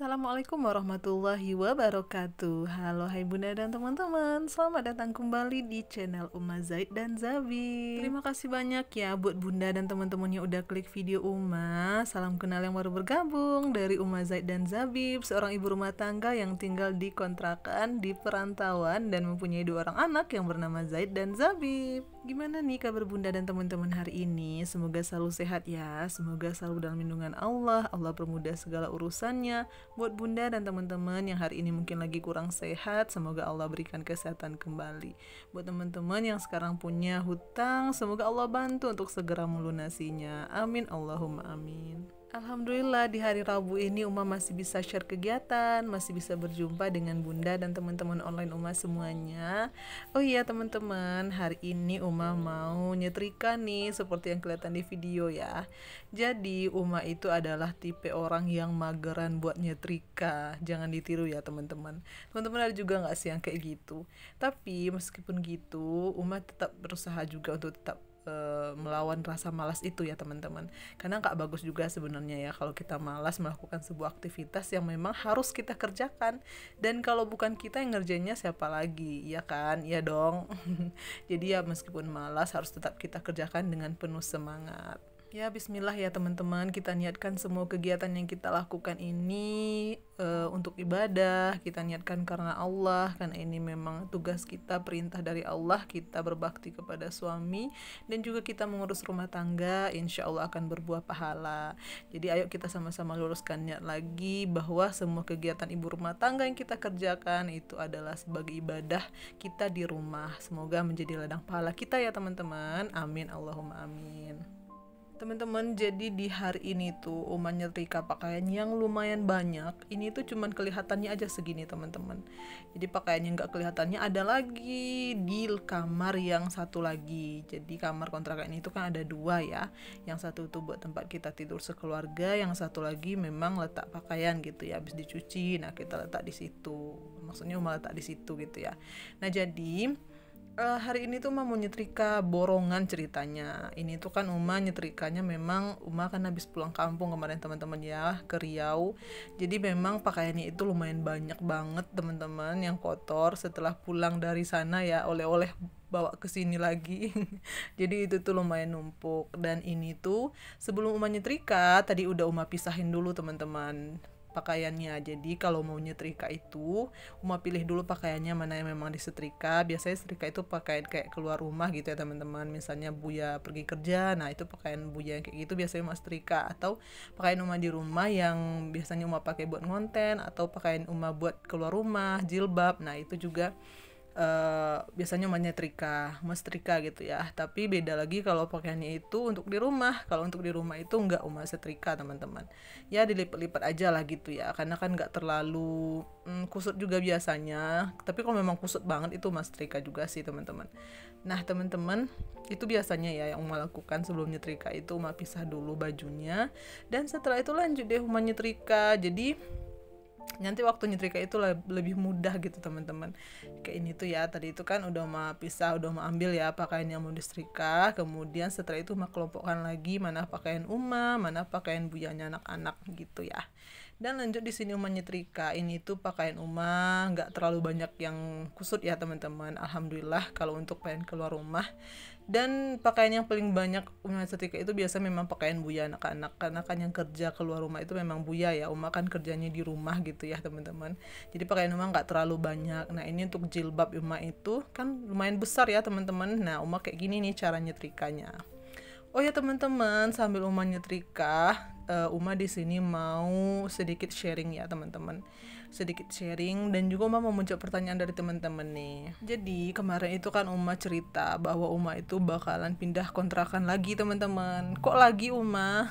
Assalamualaikum warahmatullahi wabarakatuh. Halo hai bunda dan teman-teman, selamat datang kembali di channel Uma Zaid dan Zabib. Terima kasih banyak ya buat bunda dan teman-teman yang udah klik video Uma. Salam kenal yang baru bergabung dari Uma Zaid dan Zabib, seorang ibu rumah tangga yang tinggal di kontrakan di perantauan dan mempunyai 2 orang anak yang bernama Zaid dan Zabib. Gimana nih kabar bunda dan teman-teman hari ini? Semoga selalu sehat ya, semoga selalu dalam lindungan Allah. Allah permudah segala urusannya. Buat bunda dan teman-teman yang hari ini mungkin lagi kurang sehat, semoga Allah berikan kesehatan kembali. Buat teman-teman yang sekarang punya hutang, semoga Allah bantu untuk segera melunasinya. Amin Allahumma amin. Alhamdulillah di hari Rabu ini Uma masih bisa share kegiatan, masih bisa berjumpa dengan bunda dan teman-teman online Uma semuanya. Oh iya teman-teman, hari ini Uma mau nyetrika nih seperti yang kelihatan di video ya. Jadi Uma itu adalah tipe orang yang mageran buat nyetrika. Jangan ditiru ya teman-teman. Teman-teman ada juga nggak sih yang kayak gitu? Tapi meskipun gitu, Uma tetap berusaha juga untuk tetap melawan rasa malas itu ya teman-teman, karena nggak bagus juga sebenarnya ya kalau kita malas melakukan sebuah aktivitas yang memang harus kita kerjakan, dan kalau bukan kita yang ngerjainnya siapa lagi, ya kan, ya dong. Jadi ya meskipun malas harus tetap kita kerjakan dengan penuh semangat. Ya bismillah ya teman-teman, kita niatkan semua kegiatan yang kita lakukan ini untuk ibadah, kita niatkan karena Allah, karena ini memang tugas kita, perintah dari Allah, kita berbakti kepada suami dan juga kita mengurus rumah tangga, insya Allah akan berbuah pahala. Jadi ayo kita sama-sama luruskan niat lagi bahwa semua kegiatan ibu rumah tangga yang kita kerjakan itu adalah sebagai ibadah kita di rumah. Semoga menjadi ladang pahala kita ya teman-teman, amin Allahumma amin. Teman-teman, jadi di hari ini tuh Uma nyetrika pakaian yang lumayan banyak. Ini tuh cuman kelihatannya aja segini teman-teman. Jadi pakaian yang gak kelihatannya ada lagi di kamar yang satu lagi. Jadi kamar kontrakan ini tuh kan ada 2 ya. Yang satu tuh buat tempat kita tidur sekeluarga, yang satu lagi memang letak pakaian gitu ya, habis dicuci. Nah kita letak di situ. Maksudnya Uma letak di situ gitu ya. Nah jadi hari ini tuh Uma mau nyetrika borongan ceritanya. Ini tuh kan Uma nyetrikanya memang Uma kan habis pulang kampung kemarin teman-teman ya, ke Riau. Jadi memang pakaiannya itu lumayan banyak banget teman-teman yang kotor setelah pulang dari sana ya, oleh-oleh bawa ke sini lagi. Jadi itu tuh lumayan numpuk, dan ini tuh sebelum Uma nyetrika tadi udah Uma pisahin dulu teman-teman pakaiannya. Jadi kalau mau nyetrika itu Uma pilih dulu pakaiannya mana yang memang disetrika. Biasanya setrika itu pakaian kayak keluar rumah gitu ya teman-teman, misalnya Buya pergi kerja, nah itu pakaian Buya yang kayak gitu biasanya Uma setrika. Atau pakaian Uma di rumah yang biasanya Uma pakai buat ngonten, atau pakaian Uma buat keluar rumah, jilbab, nah itu juga biasanya menyetrika, mestrika gitu ya. Tapi beda lagi kalau pakaiannya itu untuk di rumah. Kalau untuk di rumah itu nggak Uma setrika teman-teman, ya dilipat-lipat aja lah gitu ya, karena kan nggak terlalu kusut juga biasanya. Tapi kalau memang kusut banget itu Uma setrika juga sih teman-teman. Nah teman-teman, itu biasanya ya yang Uma lakukan sebelum nyetrika itu Uma pisah dulu bajunya, dan setelah itu lanjut deh Uma nyetrika. Jadi nanti waktu nyetrika itu lebih mudah gitu teman-teman. Kayak ini tuh ya, tadi itu kan udah mau pisah, udah mau ambil ya pakaian yang mau disetrika. Kemudian setelah itu Uma kelompokkan lagi mana pakaian Uma, mana pakaian Buyanya anak-anak gitu ya. Dan lanjut di sini Uma nyetrika. Ini tuh pakaian Uma nggak terlalu banyak yang kusut ya teman-teman, alhamdulillah kalau untuk pakaian keluar rumah. Dan pakaian yang paling banyak Uma setrika itu biasa memang pakaian Buya anak-anak, karena kan yang kerja keluar rumah itu memang Buya ya, Uma kan kerjanya di rumah gitu ya teman-teman. Jadi pakaian Uma nggak terlalu banyak. Nah ini untuk jilbab Uma itu kan lumayan besar ya teman-teman. Nah Uma kayak gini nih cara nyetrikanya. Oh ya teman-teman, sambil Uma nyetrika, Uma di sini mau sedikit sharing ya teman-teman. Sedikit sharing, dan juga Uma mau menjawab pertanyaan dari teman-teman nih. Jadi kemarin itu kan Uma cerita bahwa Uma itu bakalan pindah kontrakan lagi teman-teman. Kok lagi Uma?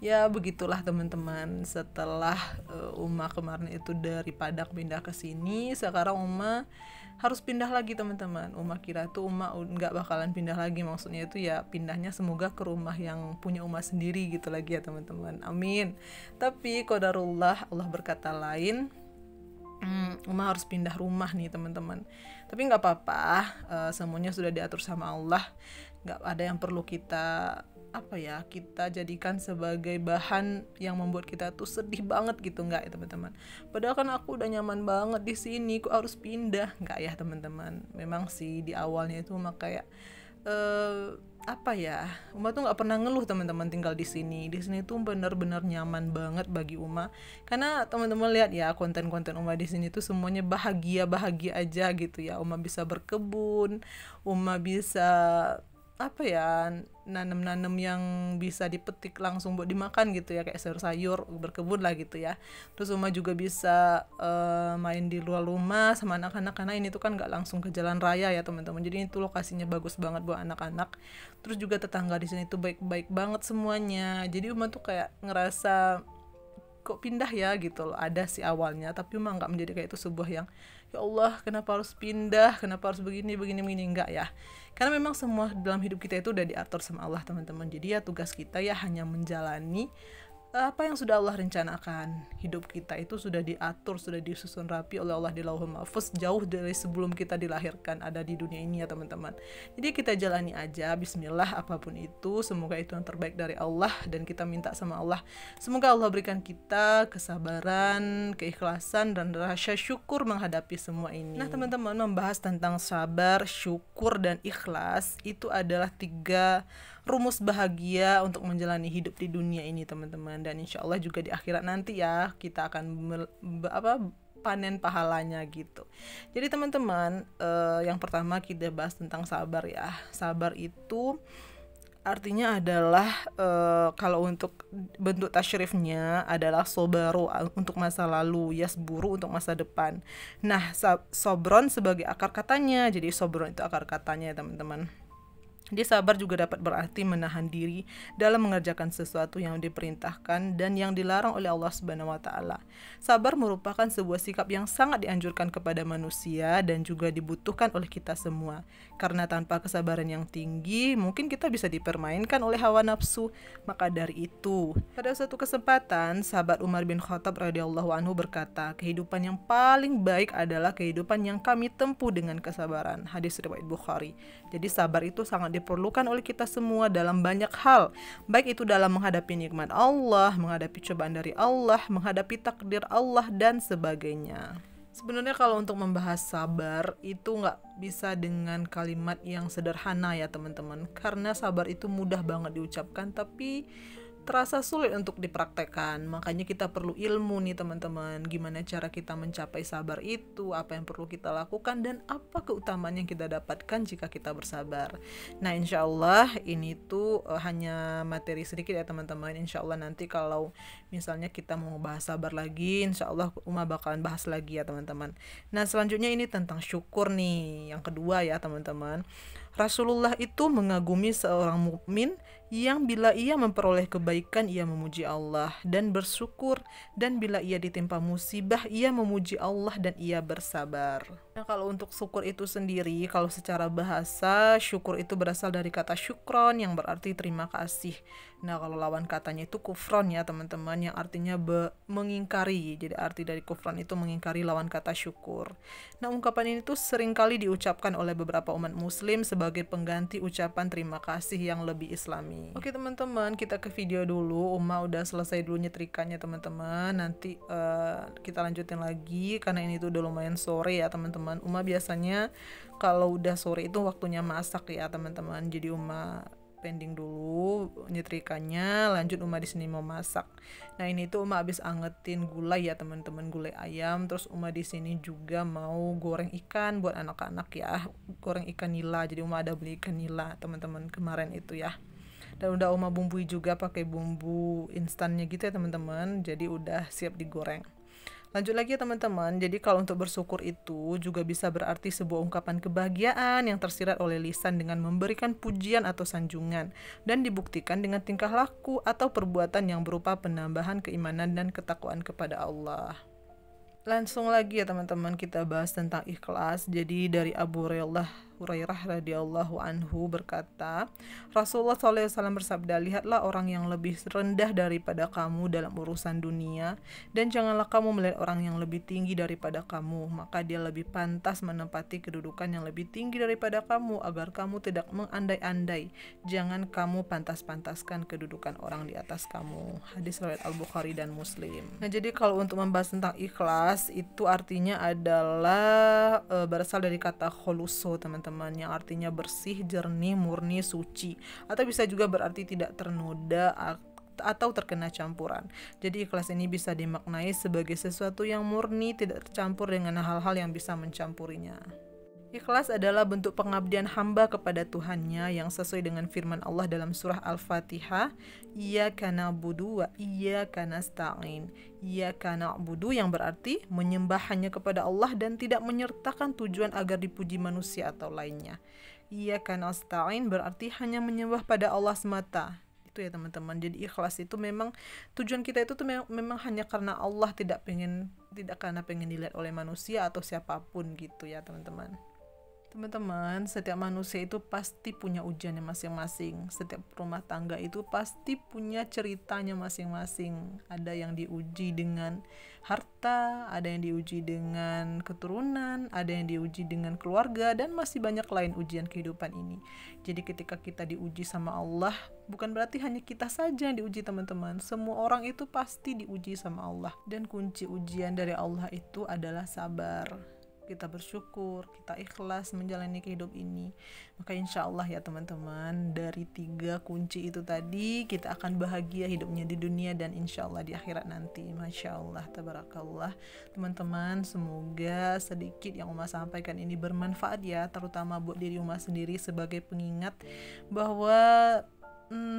Ya begitulah teman-teman. Setelah Uma kemarin itu dari Padang pindah ke sini, sekarang Uma harus pindah lagi teman-teman. Uma kira tuh Uma nggak bakalan pindah lagi, maksudnya itu ya pindahnya semoga ke rumah yang punya Uma sendiri gitu lagi ya teman-teman, amin. Tapi qadarullah, Allah berkata lain. Uma harus pindah rumah nih teman-teman. Tapi nggak apa-apa, semuanya sudah diatur sama Allah. nggak ada yang perlu kita kita jadikan sebagai bahan yang membuat kita tuh sedih banget gitu, nggak ya teman-teman. Padahal kan aku udah nyaman banget di sini, kok harus pindah? Nggak ya teman-teman. Memang sih di awalnya itu mah kayak Uma tuh nggak pernah ngeluh teman-teman tinggal di sini. Di sini tuh benar-benar nyaman banget bagi Uma, karena teman-teman lihat ya konten-konten Uma di sini tuh semuanya bahagia aja gitu ya. Uma bisa berkebun, Uma bisa nanam-nanam yang bisa dipetik langsung buat dimakan gitu ya, kayak sayur-sayur, berkebun lah gitu ya. Terus Uma juga bisa main di luar rumah sama anak-anak, karena ini tuh kan nggak langsung ke jalan raya ya teman-teman, jadi itu lokasinya bagus banget buat anak-anak. Terus juga tetangga di sini tuh baik-baik banget semuanya, jadi Uma tuh kayak ngerasa kok pindah ya gitu loh. Ada sih awalnya, tapi Uma nggak menjadi kayak itu sebuah yang ya Allah kenapa harus pindah, kenapa harus begini enggak ya. Karena memang semua dalam hidup kita itu udah diatur sama Allah teman-teman. Jadi ya tugas kita ya hanya menjalani apa yang sudah Allah rencanakan. Hidup kita itu sudah diatur, sudah disusun rapi oleh Allah di Lauhul Mahfuz jauh dari sebelum kita dilahirkan ada di dunia ini ya teman-teman. Jadi kita jalani aja, bismillah, apapun itu semoga itu yang terbaik dari Allah, dan kita minta sama Allah semoga Allah berikan kita kesabaran, keikhlasan, dan rasa syukur menghadapi semua ini. Nah teman-teman, membahas tentang sabar, syukur, dan ikhlas itu adalah 3 rumus bahagia untuk menjalani hidup di dunia ini teman-teman, dan insya Allah juga di akhirat nanti ya kita akan panen pahalanya gitu. Jadi teman-teman, yang pertama kita bahas tentang sabar ya. Sabar itu artinya adalah kalau untuk bentuk tasyrifnya adalah sobaru untuk masa lalu, yasburu untuk masa depan. Nah sobron sebagai akar katanya, jadi sobron itu akar katanya ya teman-teman. Dia sabar juga dapat berarti menahan diri dalam mengerjakan sesuatu yang diperintahkan dan yang dilarang oleh Allah Subhanahu wa taala. Sabar merupakan sebuah sikap yang sangat dianjurkan kepada manusia dan juga dibutuhkan oleh kita semua. Karena tanpa kesabaran yang tinggi, mungkin kita bisa dipermainkan oleh hawa nafsu. Maka dari itu, pada suatu kesempatan, sahabat Umar bin Khattab radhiyallahu anhu berkata, "Kehidupan yang paling baik adalah kehidupan yang kami tempuh dengan kesabaran." Hadis riwayat Bukhari. Jadi sabar itu sangat diperlukan oleh kita semua dalam banyak hal, baik itu dalam menghadapi nikmat Allah, menghadapi cobaan dari Allah, menghadapi takdir Allah, dan sebagainya. Sebenarnya kalau untuk membahas sabar itu nggak bisa dengan kalimat yang sederhana ya teman-teman, karena sabar itu mudah banget diucapkan tapi terasa sulit untuk dipraktekkan. Makanya kita perlu ilmu nih teman-teman, gimana cara kita mencapai sabar itu, apa yang perlu kita lakukan, dan apa keutamaan yang kita dapatkan jika kita bersabar. Nah insya Allah ini tuh hanya materi sedikit ya teman-teman. Insya Allah nanti kalau misalnya kita mau bahas sabar lagi, insya Allah Uma bakalan bahas lagi ya teman-teman. Nah selanjutnya ini tentang syukur nih, yang kedua ya teman-teman. Rasulullah itu mengagumi seorang mukmin yang bila ia memperoleh kebaikan ia memuji Allah dan bersyukur, dan bila ia ditimpa musibah ia memuji Allah dan ia bersabar. Nah kalau untuk syukur itu sendiri, kalau secara bahasa syukur itu berasal dari kata syukron yang berarti terima kasih. Nah kalau lawan katanya itu kufron ya teman-teman, yang artinya mengingkari. Jadi arti dari kufron itu mengingkari lawan kata syukur. Nah ungkapan ini tuh seringkali diucapkan oleh beberapa umat muslim sebagai pengganti ucapan terima kasih yang lebih islami. Oke teman-teman, kita ke video dulu. Uma udah selesai dulu nyetrikanya teman-teman. Nanti kita lanjutin lagi karena ini tuh udah lumayan sore ya teman-teman. Uma biasanya kalau udah sore itu waktunya masak ya teman-teman. Jadi Uma pending dulu nyetrikannya, lanjut Uma di sini mau masak. Nah ini tuh Uma habis angetin gulai ya teman-teman, gulai ayam. Terus Uma di sini juga mau goreng ikan buat anak-anak ya, goreng ikan nila. Jadi Uma ada beli ikan nila teman-teman kemarin itu ya. Dan udah Uma bumbui juga pakai bumbu instannya gitu ya teman-teman. Jadi udah siap digoreng. Lanjut lagi ya teman-teman. Jadi kalau untuk bersyukur itu juga bisa berarti sebuah ungkapan kebahagiaan yang tersirat oleh lisan dengan memberikan pujian atau sanjungan, dan dibuktikan dengan tingkah laku atau perbuatan yang berupa penambahan keimanan dan ketakwaan kepada Allah. Langsung lagi ya teman-teman, kita bahas tentang ikhlas. Jadi dari Abu Hurairah Hurairah radhiyallahu anhu berkata, Rasulullah SAW bersabda, lihatlah orang yang lebih rendah daripada kamu dalam urusan dunia, dan janganlah kamu melihat orang yang lebih tinggi daripada kamu, maka dia lebih pantas menempati kedudukan yang lebih tinggi daripada kamu, agar kamu tidak mengandai-andai. Jangan kamu pantas-pantaskan kedudukan orang di atas kamu. Hadis riwayat Al-Bukhari dan Muslim. Nah, jadi kalau untuk membahas tentang ikhlas, itu artinya adalah berasal dari kata khuluso, teman-teman, yang artinya bersih, jernih, murni, suci, atau bisa juga berarti tidak ternoda atau terkena campuran. Jadi ikhlas ini bisa dimaknai sebagai sesuatu yang murni, tidak tercampur dengan hal-hal yang bisa mencampurinya. Ikhlas adalah bentuk pengabdian hamba kepada Tuhannya yang sesuai dengan firman Allah dalam surah Al-Fatihah, Iyyaka na'budu wa iyyaka nasta'in. Iyyaka na'budu yang berarti menyembah hanya kepada Allah dan tidak menyertakan tujuan agar dipuji manusia atau lainnya. Iyyaka nasta'in berarti hanya menyembah pada Allah semata. Itu ya teman-teman. Jadi ikhlas itu memang tujuan kita itu tuh memang hanya karena Allah, tidak karena pengen dilihat oleh manusia atau siapapun gitu ya teman-teman. Teman-teman, setiap manusia itu pasti punya ujiannya masing-masing. Setiap rumah tangga itu pasti punya ceritanya masing-masing. Ada yang diuji dengan harta, ada yang diuji dengan keturunan, ada yang diuji dengan keluarga, dan masih banyak lain ujian kehidupan ini. Jadi ketika kita diuji sama Allah, bukan berarti hanya kita saja yang diuji teman-teman. Semua orang itu pasti diuji sama Allah. Dan kunci ujian dari Allah itu adalah sabar. Kita bersyukur, kita ikhlas menjalani kehidupan ini. Maka insya Allah ya teman-teman, dari 3 kunci itu tadi kita akan bahagia hidupnya di dunia dan insya Allah di akhirat nanti. Masya Allah, tabarakallah. Teman-teman, semoga sedikit yang Uma sampaikan ini bermanfaat ya, terutama buat diri Uma sendiri sebagai pengingat bahwa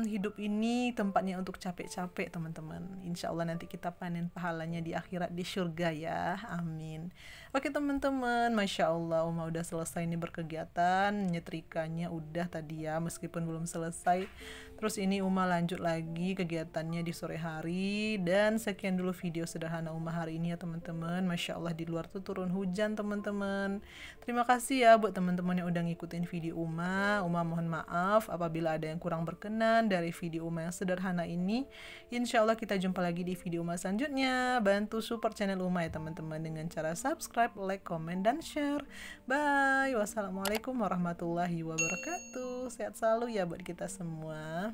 hidup ini tempatnya untuk capek-capek teman-teman. Insya Allah nanti kita panen pahalanya di akhirat di surga ya, amin. Oke teman-teman, Masya Allah Uma udah selesai nih berkegiatan, nyetrikanya udah tadi ya, meskipun belum selesai. Terus ini Uma lanjut lagi kegiatannya di sore hari. Dan sekian dulu video sederhana Uma hari ini ya teman-teman. Masya Allah di luar tuh turun hujan teman-teman. Terima kasih ya buat teman-teman yang udah ngikutin video Uma. Uma mohon maaf apabila ada yang kurang berkenan dari video Uma yang sederhana ini. Insya Allah kita jumpa lagi di video Uma selanjutnya. Bantu support channel Uma ya teman-teman dengan cara subscribe, like, komen, dan share. Bye. Wassalamualaikum warahmatullahi wabarakatuh. Sehat selalu ya buat kita semua.